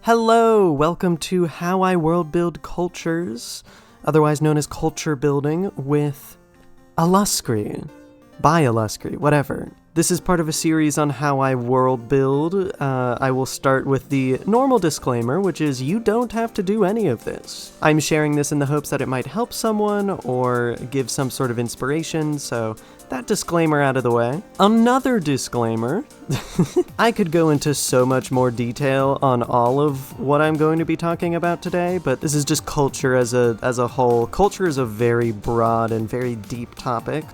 Hello, welcome to How I World Build Cultures, otherwise known as culture building with Uluscri, by Uluscri, whatever. This is part of a series on how I world build. I will start with the normal disclaimer, which is you don't have to do any of this. I'm sharing this in the hopes that it might help someone or give some sort of inspiration, so that disclaimer out of the way. Another disclaimer, I could go into so much more detail on all of what I'm going to be talking about today, but this is just culture as a whole. Culture is a very broad and very deep topic.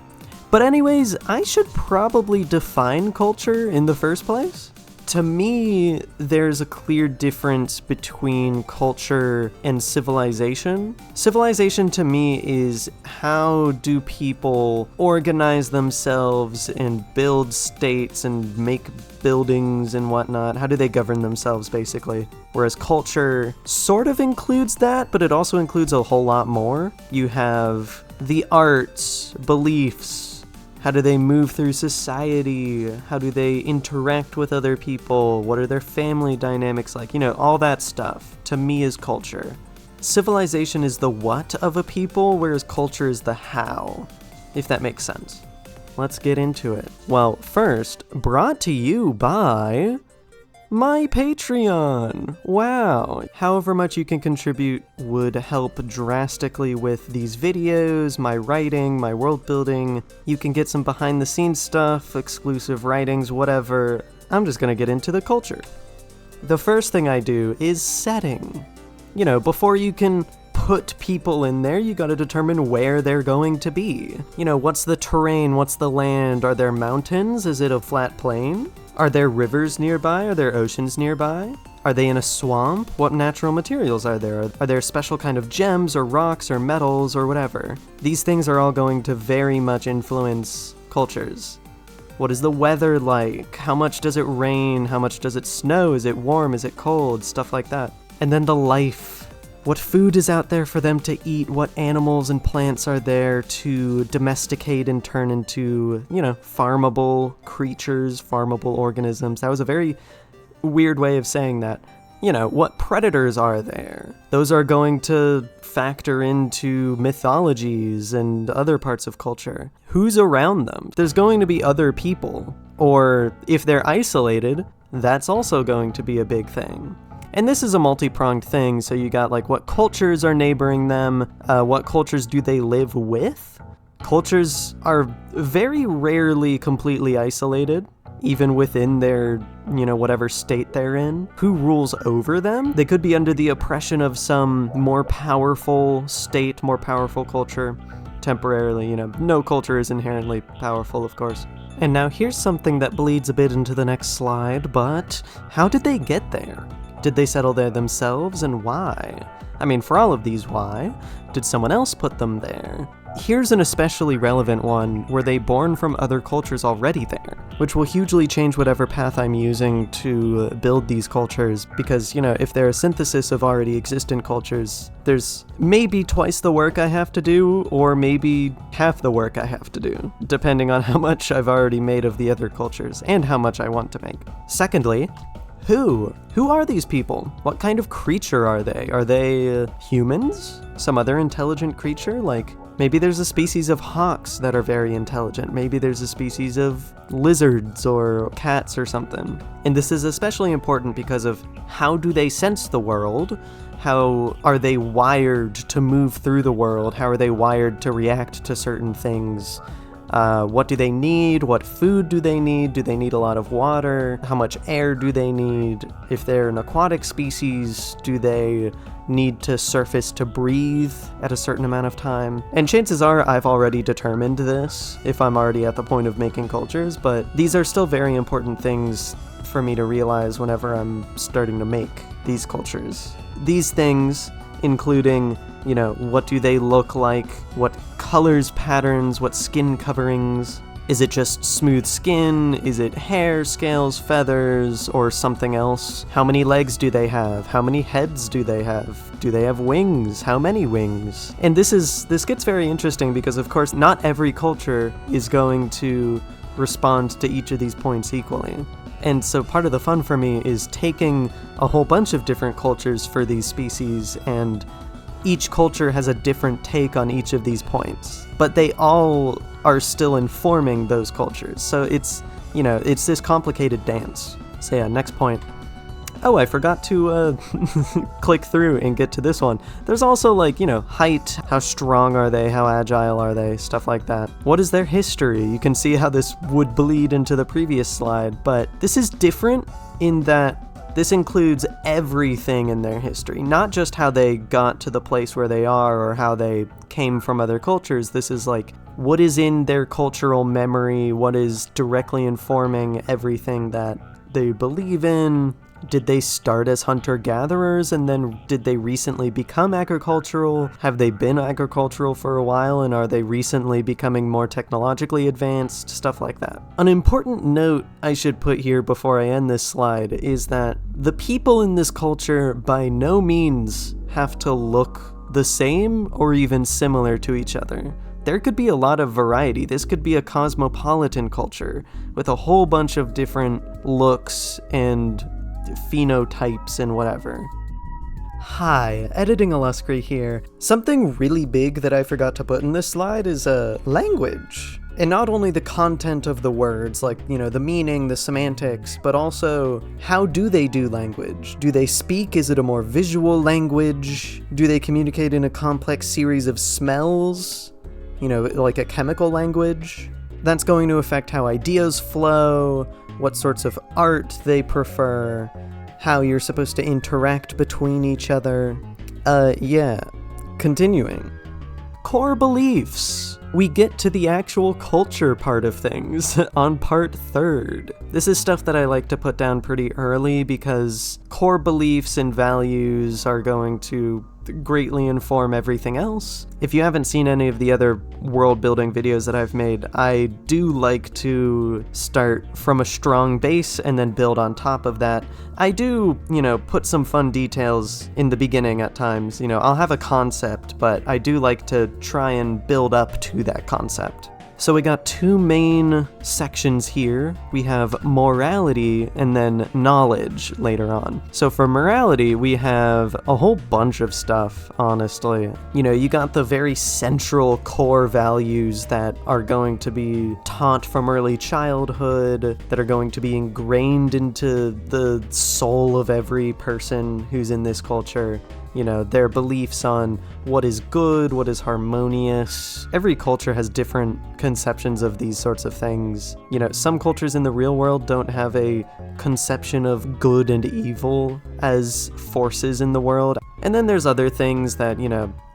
But anyways, I should probably define culture in the first place. To me, there's a clear difference between culture and civilization. Civilization to me is how do people organize themselves and build states and make buildings and whatnot? How do they govern themselves, basically? Whereas culture sort of includes that, but it also includes a whole lot more. You have the arts, beliefs. How do they move through society? How do they interact with other people? What are their family dynamics like? You know, all that stuff, to me, is culture. Civilization is the what of a people, whereas culture is the how, if that makes sense. Let's get into it. Well, first, brought to you by my Patreon. Wow. However much you can contribute would help drastically with these videos, my writing, my world building. You can get some behind the scenes stuff, exclusive writings, whatever. I'm just gonna get into the culture. The first thing I do is setting. You know, before you can put people in there, you gotta determine where they're going to be. You know, what's the terrain? What's the land? Are there mountains? Is it a flat plain? Are there rivers nearby? Are there oceans nearby? Are they in a swamp? What natural materials are there? Are there special kind of gems or rocks or metals or whatever? These things are all going to very much influence cultures. What is the weather like? How much does it rain? How much does it snow? Is it warm? Is it cold? Stuff like that. And then the life. What food is out there for them to eat? What animals and plants are there to domesticate and turn into, you know, farmable creatures, farmable organisms? That was a very weird way of saying that. You know, what predators are there? Those are going to factor into mythologies and other parts of culture. Who's around them? There's going to be other people. Or if they're isolated, that's also going to be a big thing. And this is a multi-pronged thing, so you got like what cultures are neighboring them, what cultures do they live with? Cultures are very rarely completely isolated, even within their, you know, whatever state they're in. Who rules over them? They could be under the oppression of some more powerful state, more powerful culture, temporarily, you know. No culture is inherently powerful, of course. And now here's something that bleeds a bit into the next slide, but how did they get there? Did they settle there themselves, and why? I mean, for all of these, why? Did someone else put them there? Here's an especially relevant one. Were they born from other cultures already there? Which will hugely change whatever path I'm using to build these cultures, because, you know, if they're a synthesis of already existent cultures, there's maybe twice the work I have to do, or maybe half the work I have to do, depending on how much I've already made of the other cultures, and how much I want to make. Secondly, who? Who are these people? What kind of creature are they? Are they humans? Some other intelligent creature? Like, maybe there's a species of hawks that are very intelligent. Maybe there's a species of lizards or cats or something. And this is especially important because of how do they sense the world? How are they wired to move through the world? How are they wired to react to certain things? What do they need? What food do they need? Do they need a lot of water? How much air do they need? If they're an aquatic species, do they need to surface to breathe at a certain amount of time? And chances are I've already determined this if I'm already at the point of making cultures, but these are still very important things for me to realize whenever I'm starting to make these cultures. These things, including, you know, what do they look like? What colors, patterns, what skin coverings? Is it just smooth skin? Is it hair, scales, feathers, or something else? How many legs do they have? How many heads do they have? Do they have wings? How many wings? And this gets very interesting because, of course, not every culture is going to respond to each of these points equally. And so part of the fun for me is taking a whole bunch of different cultures for these species, and each culture has a different take on each of these points, but they all are still informing those cultures. So it's, it's this complicated dance. So yeah, next point. Oh, I forgot to click through and get to this one. There's also height, how strong are they, how agile are they, stuff like that. What is their history? You can see how this would bleed into the previous slide, but this is different in that this includes everything in their history, not just how they got to the place where they are or how they came from other cultures. This is what is in their cultural memory, what is directly informing everything that they believe in. Did they start as hunter-gatherers, and then did they recently become agricultural? Have they been agricultural for a while, and are they recently becoming more technologically advanced? Stuff like that. An important note I should put here before I end this slide is that the people in this culture by no means have to look the same or even similar to each other. There could be a lot of variety. This could be a cosmopolitan culture with a whole bunch of different looks and phenotypes and whatever. Hi, Editing Uluscri here. Something really big that I forgot to put in this slide is language. And not only the content of the words, the meaning, the semantics, but also how do they do language? Do they speak? Is it a more visual language? Do they communicate in a complex series of smells? Like a chemical language? That's going to affect how ideas flow, what sorts of art they prefer, how you're supposed to interact between each other. Continuing. Core beliefs. We get to the actual culture part of things on part 3. This is stuff that I like to put down pretty early because core beliefs and values are going to greatly inform everything else. If you haven't seen any of the other world building videos that I've made, I do like to start from a strong base and then build on top of that. I do, put some fun details in the beginning at times. I'll have a concept, but I do like to try and build up to that concept. So we got 2 main sections here. We have morality and then knowledge later on. So for morality, we have a whole bunch of stuff, honestly. You got the very central core values that are going to be taught from early childhood, that are going to be ingrained into the soul of every person who's in this culture. Their beliefs on what is good, what is harmonious. Every culture has different conceptions of these sorts of things. Some cultures in the real world don't have a conception of good and evil as forces in the world. And then there's other things that,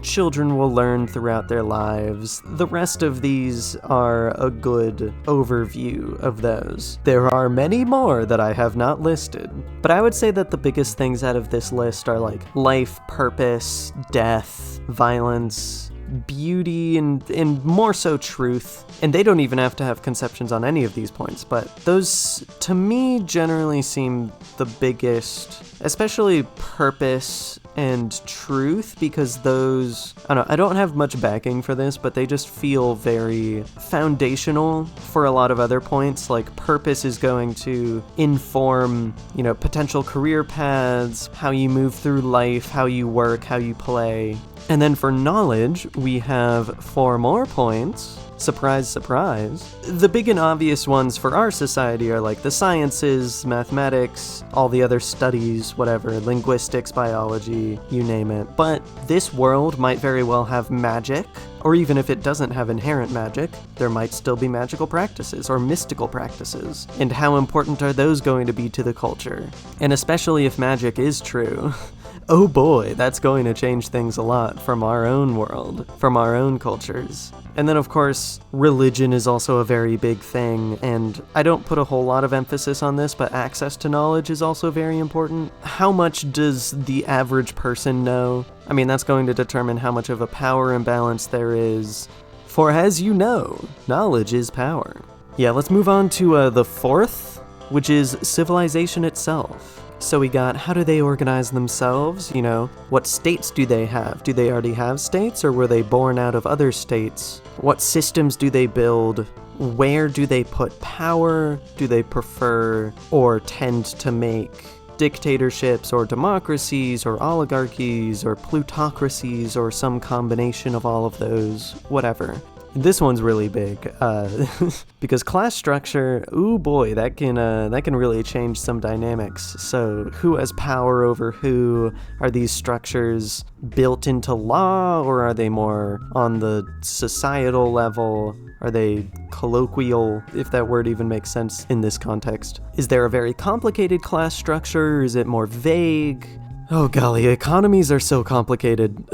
children will learn throughout their lives. The rest of these are a good overview of those. There are many more that I have not listed, but I would say that the biggest things out of this list are life, purpose, death, violence, beauty, and more so truth. And they don't even have to have conceptions on any of these points, but those, to me, generally seem the biggest, especially purpose and truth, because those, I don't have much backing for this, but they just feel very foundational for a lot of other points. Purpose is going to inform, potential career paths, how you move through life, how you work, how you play. And then for knowledge, we have 4 more points. Surprise, surprise. The big and obvious ones for our society are the sciences, mathematics, all the other studies, whatever, linguistics, biology, you name it. But this world might very well have magic, or even if it doesn't have inherent magic, there might still be magical practices or mystical practices. And how important are those going to be to the culture? And especially if magic is true. Oh boy, that's going to change things a lot from our own world, from our own cultures. And then of course, religion is also a very big thing, and I don't put a whole lot of emphasis on this, but access to knowledge is also very important. How much does the average person know? That's going to determine how much of a power imbalance there is. For as you know, knowledge is power. Yeah, let's move on to the 4th, which is civilization itself. So we got, how do they organize themselves? What states do they have? Do they already have states, or were they born out of other states? What systems do they build? where do they put power? Do they prefer or tend to make dictatorships or democracies or oligarchies or plutocracies or some combination of all of those? Whatever. This one's really big, because class structure, ooh boy, that can really change some dynamics. So who has power over who? Are these structures built into law, or are they more on the societal level? Are they colloquial, if that word even makes sense in this context? Is there a very complicated class structure, or is it more vague? Oh golly, economies are so complicated.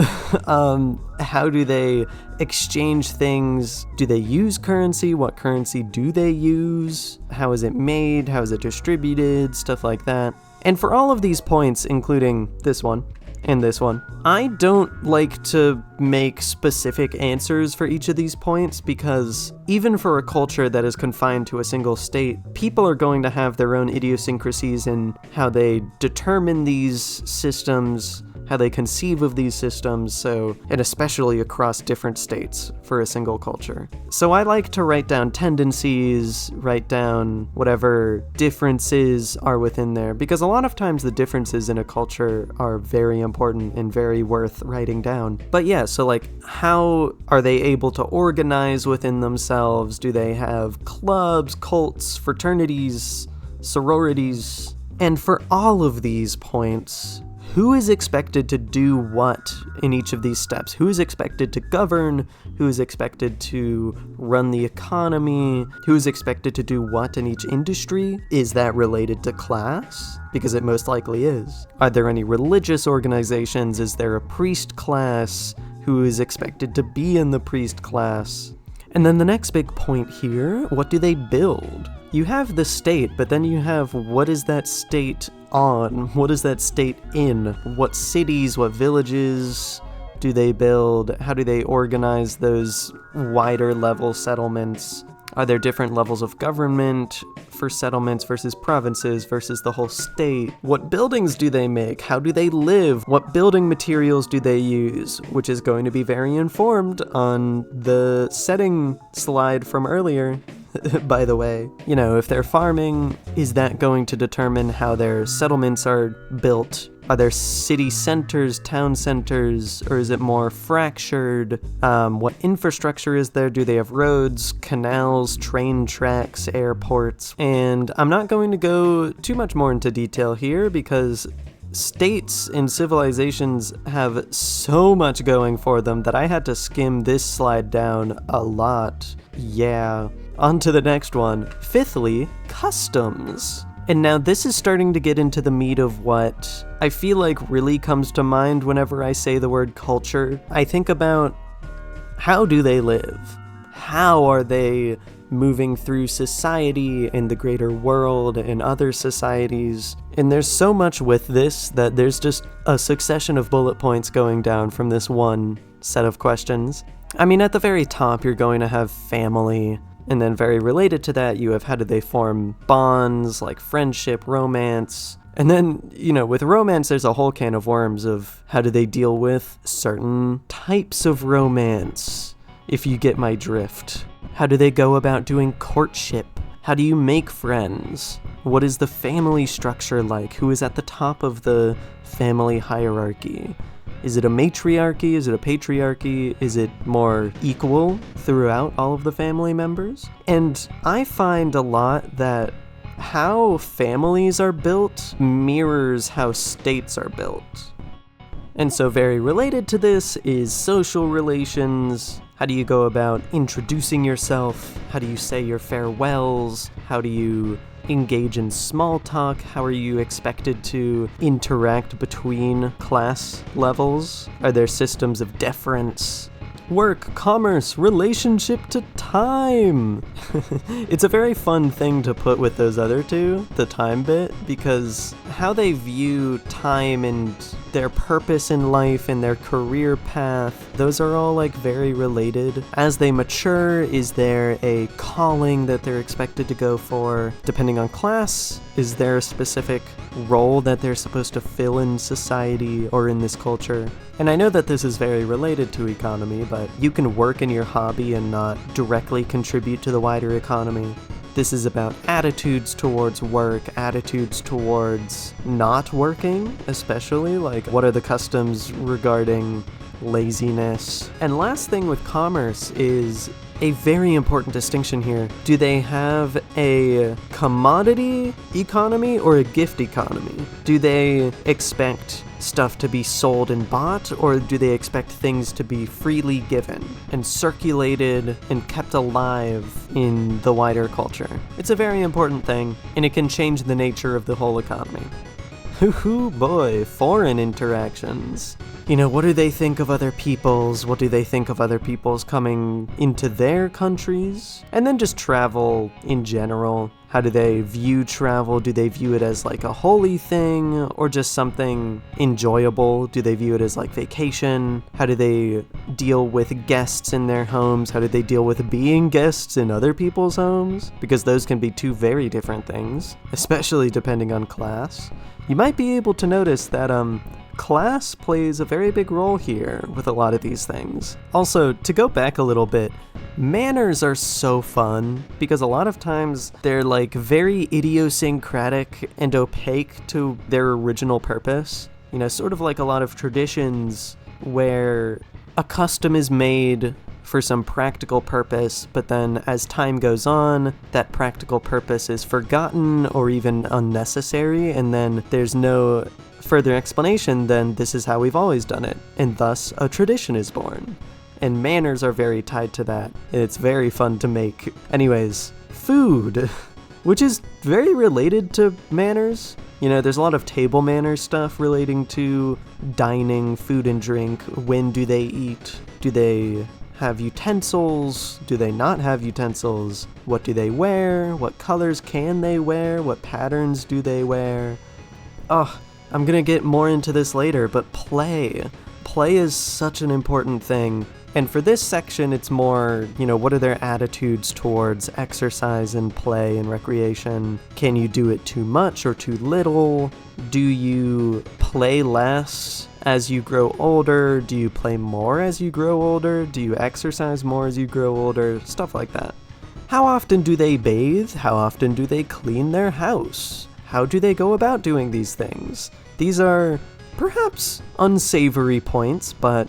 How do they exchange things? Do they use currency? What currency do they use? How is it made? How is it distributed? Stuff like that. And for all of these points, including this one and this one, I don't like to make specific answers for each of these points, because even for a culture that is confined to a single state, people are going to have their own idiosyncrasies in how they determine these systems, how they conceive of these systems, and especially across different states for a single culture. So I like to write down tendencies, write down whatever differences are within there, because a lot of times the differences in a culture are very important and very worth writing down. But yeah, so like, how are they able to organize within themselves? Do they have clubs, cults, fraternities, sororities? And for all of these points, who is expected to do what in each of these steps? Who is expected to govern? Who is expected to run the economy? Who is expected to do what in each industry? Is that related to class? Because it most likely is. Are there any religious organizations? Is there a priest class? Who is expected to be in the priest class? And then the next big point here, what do they build? You have the state, but then you have, what is that state on? What is that state in? What cities, what villages do they build? How do they organize those wider level settlements? Are there different levels of government for settlements versus provinces versus the whole state? What buildings do they make? How do they live? What building materials do they use? Which is going to be very informed on the setting slide from earlier. By the way, you know, if they're farming, is that going to determine how their settlements are built? Are there city centers, town centers, or is it more fractured? What infrastructure is there? Do they have roads, canals, train tracks, airports? And I'm not going to go too much more into detail here, because states and civilizations have so much going for them that I had to skim this slide down a lot. Yeah. On to the next one. Fifthly, customs. And now this is starting to get into the meat of what I feel like really comes to mind whenever I say the word culture. I think about, how do they live? How are they moving through society and the greater world and other societies? And there's so much with this that there's just a succession of bullet points going down from this one set of questions. I mean, at the very top, you're going to have family. And then very related to that, you have, how do they form bonds, like friendship, romance. And then, you know, with romance, there's a whole can of worms of how do they deal with certain types of romance, if you get my drift. How do they go about doing courtship? How do you make friends? What is the family structure like? Who is at the top of the family hierarchy? Is it a matriarchy? Is it a patriarchy? Is it more equal throughout all of the family members? And I find a lot that how families are built mirrors how states are built. And so very related to this is social relations. How do you go about introducing yourself? How do you say your farewells? How do you engage in small talk? How are you expected to interact between class levels? Are there systems of deference? Work, commerce, relationship to time. It's a very fun thing to put with those other two, the time bit, because how they view time and their purpose in life and their career path, those are all like very related. As they mature, is there a calling that they're expected to go for? Depending on class, Is there a specific role that they're supposed to fill in society or in this culture? And I know that this is very related to economy, but you can work in your hobby and not directly contribute to the wider economy. This is about attitudes towards work, attitudes towards not working, especially, like what are the customs regarding laziness. And last thing with commerce is a very important distinction here. Do they have a commodity economy or a gift economy? Do they expect stuff to be sold and bought, or do they expect things to be freely given and circulated and kept alive in the wider culture? It's a very important thing, and it can change the nature of the whole economy. Hoo-hoo boy, foreign interactions. You know, what do they think of other peoples? What do they think of other peoples coming into their countries? And then just travel in general. How do they view travel? Do they view it as like a holy thing or just something enjoyable? Do they view it as like vacation? How do they deal with guests in their homes? How do they deal with being guests in other people's homes? Because those can be two very different things, especially depending on class. You might be able to notice that class plays a very big role here with a lot of these things. Also, to go back a little bit, manners are so fun because a lot of times they're like very idiosyncratic and opaque to their original purpose. You know, sort of like a lot of traditions where a custom is made for some practical purpose, but then as time goes on, that practical purpose is forgotten or even unnecessary, and then there's no further explanation than this is how we've always done it, and thus a tradition is born. And manners are very tied to that, and it's very fun to make. Anyways, food, which is very related to manners. You know, there's a lot of table manners stuff relating to dining, food and drink. When do they eat? Do they have utensils? Do they not have utensils? What do they wear? What colors can they wear? What patterns do they wear? I'm gonna get more into this later, but play. Play is such an important thing. And for this section, it's more, you know, what are their attitudes towards exercise and play and recreation? Can you do it too much or too little? Do you play less as you grow older? Do you play more as you grow older? Do you exercise more as you grow older? Stuff like that. How often do they bathe? How often do they clean their house? How do they go about doing these things? These are perhaps unsavory points, but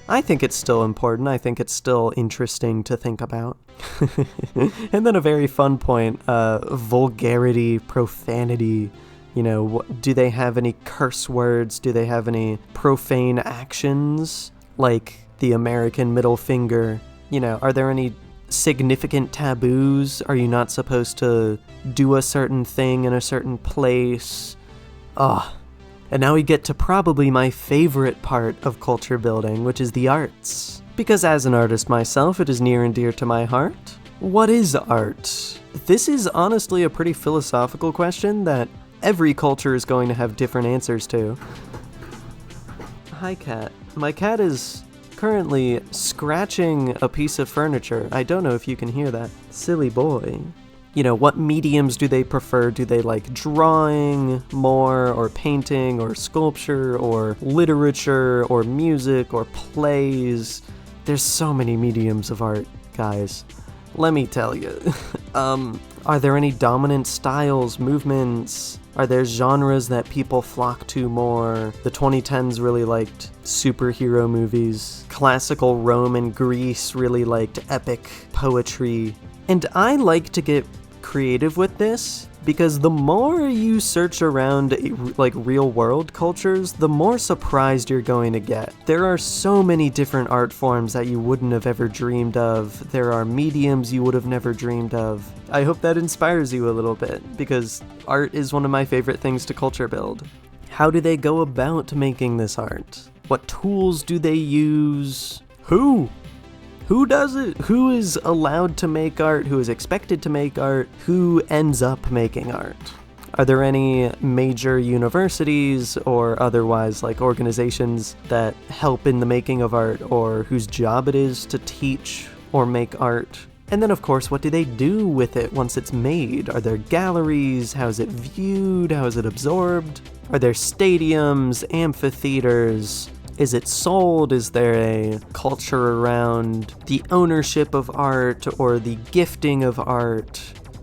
I think it's still important. I think it's still interesting to think about. And then a very fun point, vulgarity, profanity. You know, do they have any curse words? Do they have any profane actions? Like the American middle finger? You know, are there any significant taboos? Are you not supposed to do a certain thing in a certain place? And now we get to probably my favorite part of culture building, which is the arts. Because as an artist myself, it is near and dear to my heart. What is art? This is honestly a pretty philosophical question that every culture is going to have different answers to. Hi, cat. My cat is currently scratching a piece of furniture. I don't know if you can hear that. Silly boy. You know, what mediums do they prefer? Do they like drawing more, or painting, or sculpture, or literature, or music, or plays? There's so many mediums of art, guys. Let me tell you. Are there any dominant styles, movements? Are there genres that people flock to more? The 2010s really liked superhero movies. Classical Rome and Greece really liked epic poetry. And I like to get creative with this because the more you search around like real world cultures, the more surprised you're going to get. There are so many different art forms that you wouldn't have ever dreamed of. There are mediums you would have never dreamed of. I hope that inspires you a little bit because art is one of my favorite things to culture build. How do they go about making this art? What tools do they use? Who does it? Who is allowed to make art? Who is expected to make art? Who ends up making art? Are there any major universities or otherwise like organizations that help in the making of art or whose job it is to teach or make art? And then of course, what do they do with it once it's made? Are there galleries? How is it viewed? How is it absorbed? Are there stadiums, amphitheaters? Is it sold? Is there a culture around the ownership of art or the gifting of art?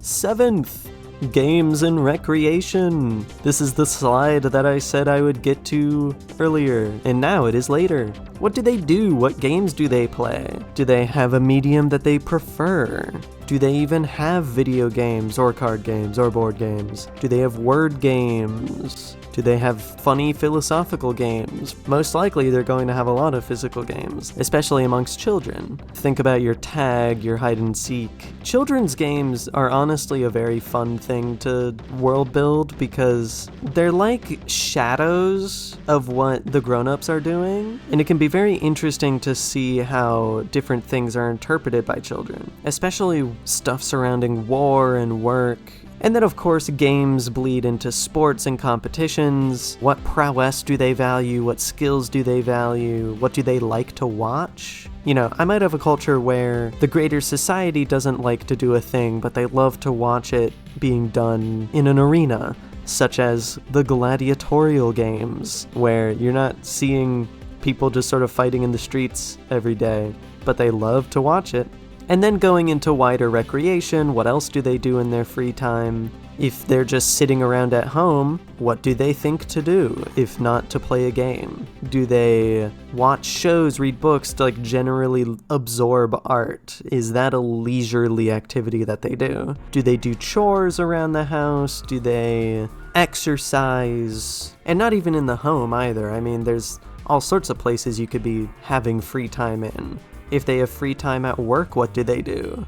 7th, games and recreation. This is the slide that I said I would get to earlier, and now it is later. What do they do? What games do they play? Do they have a medium that they prefer? Do they even have video games or card games or board games? Do they have word games? Do they have funny philosophical games? Most likely they're going to have a lot of physical games, especially amongst children. Think about your tag, your hide and seek. Children's games are honestly a very fun thing to world build because they're like shadows of what the grown-ups are doing, and it can be very interesting to see how different things are interpreted by children, especially stuff surrounding war and work. And then of course games bleed into sports and competitions. What prowess do they value? What skills do they value? What do they like to watch? You know, I might have a culture where the greater society doesn't like to do a thing, but they love to watch it being done in an arena, such as the gladiatorial games, where you're not seeing people just sort of fighting in the streets every day, but they love to watch it. And then going into wider recreation, what else do they do in their free time? If they're just sitting around at home, what do they think to do, if not to play a game? Do they watch shows, read books, to like generally absorb art? Is that a leisurely activity that they do? Do they do chores around the house? Do they exercise? And not even in the home either. I mean, there's all sorts of places you could be having free time in. If they have free time at work, what do they do?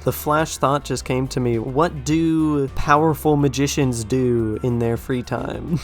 The flash thought just came to me. What do powerful magicians do in their free time?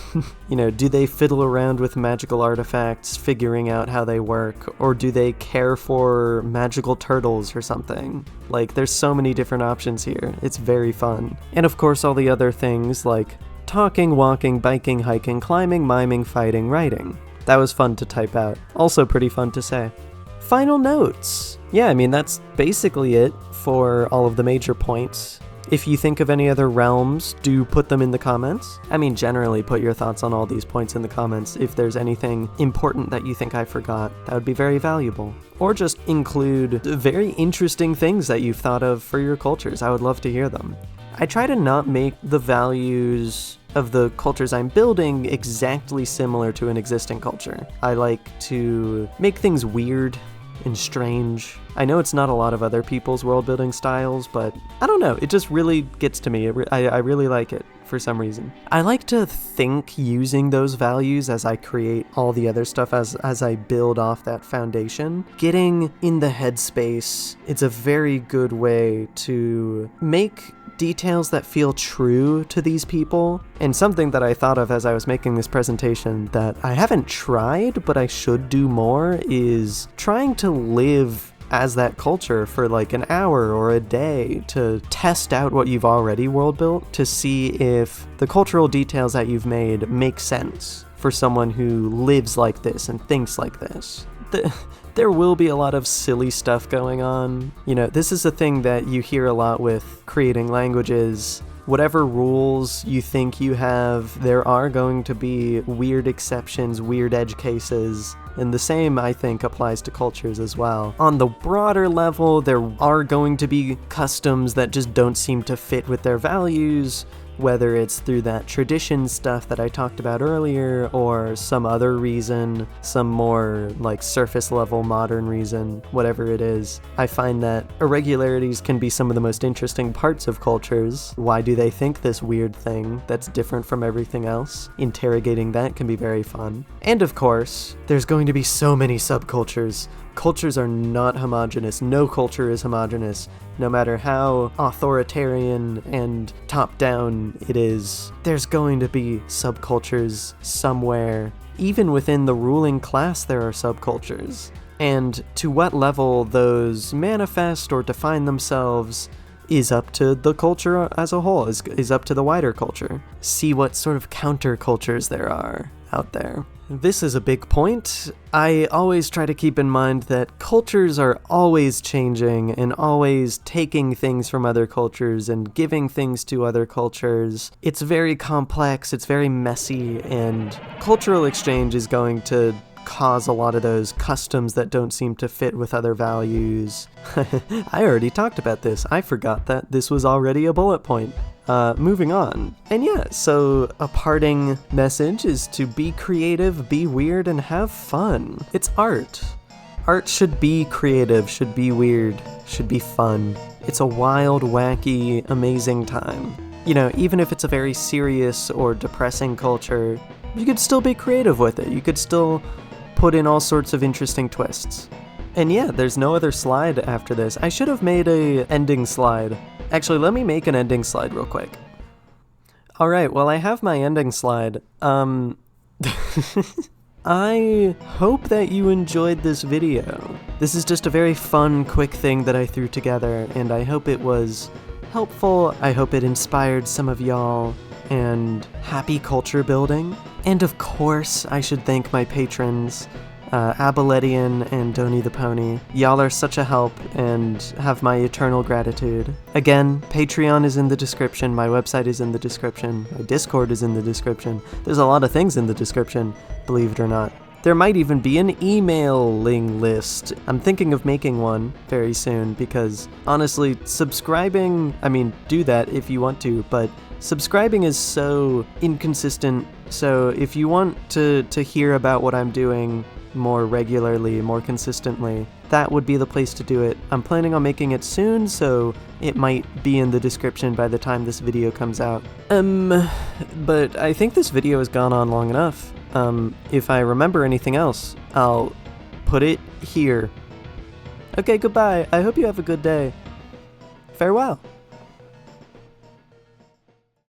You know, do they fiddle around with magical artifacts, figuring out how they work? Or do they care for magical turtles or something? Like, there's so many different options here. It's very fun. And of course, all the other things like talking, walking, biking, hiking, climbing, miming, fighting, writing. That was fun to type out. Also pretty fun to say. Final notes. Yeah, I mean, that's basically it for all of the major points. If you think of any other realms, do put them in the comments. I mean, generally put your thoughts on all these points in the comments. If there's anything important that you think I forgot, that would be very valuable. Or just include very interesting things that you've thought of for your cultures. I would love to hear them. I try to not make the values of the cultures I'm building exactly similar to an existing culture. I like to make things weird and strange. I know it's not a lot of other people's world building styles, but I don't know, it just really gets to me. I really like it for some reason. I like to think using those values as I create all the other stuff, as I build off that foundation. Getting in the headspace, it's a very good way to make details that feel true to these people. And something that I thought of as I was making this presentation that I haven't tried, but I should do more, is trying to live as that culture for like an hour or a day to test out what you've already world built, to see if the cultural details that you've made make sense for someone who lives like this and thinks like this. There will be a lot of silly stuff going on. You know, this is a thing that you hear a lot with creating languages. Whatever rules you think you have, there are going to be weird exceptions, weird edge cases, and the same, I think, applies to cultures as well. On the broader level, there are going to be customs that just don't seem to fit with their values, whether it's through that tradition stuff that I talked about earlier, or some other reason, some more like surface level modern reason, whatever it is. I find that irregularities can be some of the most interesting parts of cultures. Why do they think this weird thing that's different from everything else? Interrogating that can be very fun. And of course, there's going to be so many subcultures. Cultures are not homogeneous. No culture is homogeneous. No matter how authoritarian and top-down it is, there's going to be subcultures somewhere. Even within the ruling class, there are subcultures. And to what level those manifest or define themselves is up to the culture as a whole, is up to the wider culture. See what sort of countercultures there are out there. this is a big point. I always try to keep in mind that cultures are always changing and always taking things from other cultures and giving things to other cultures. It's very complex, it's very messy, and cultural exchange is going to cause a lot of those customs that don't seem to fit with other values. I already talked about this. I forgot that this was already a bullet point. Moving on. And yeah, so a parting message is to be creative, be weird, and have fun. It's art. Art should be creative, should be weird, should be fun. It's a wild, wacky, amazing time. You know, even if it's a very serious or depressing culture, you could still be creative with it. You could still put in all sorts of interesting twists. And yeah, there's no other slide after this. I should have made a ending slide. Actually, let me make an ending slide real quick. Alright, well I have my ending slide. I hope that you enjoyed this video. This is just a very fun, quick thing that I threw together, and I hope it was helpful. I hope it inspired some of y'all, and happy culture building. And of course, I should thank my patrons, Abaletian and Donny the Pony. Y'all are such a help and have my eternal gratitude. Again, Patreon is in the description, my website is in the description, my Discord is in the description. There's a lot of things in the description, believe it or not. There might even be an emailing list. I'm thinking of making one very soon because, honestly, subscribing, I mean, do that if you want to, but subscribing is so inconsistent, so if you want to hear about what I'm doing more regularly, more consistently, that would be the place to do it. I'm planning on making it soon, so it might be in the description by the time this video comes out. But I think this video has gone on long enough. If I remember anything else, I'll put it here. Okay, goodbye. I hope you have a good day. Farewell.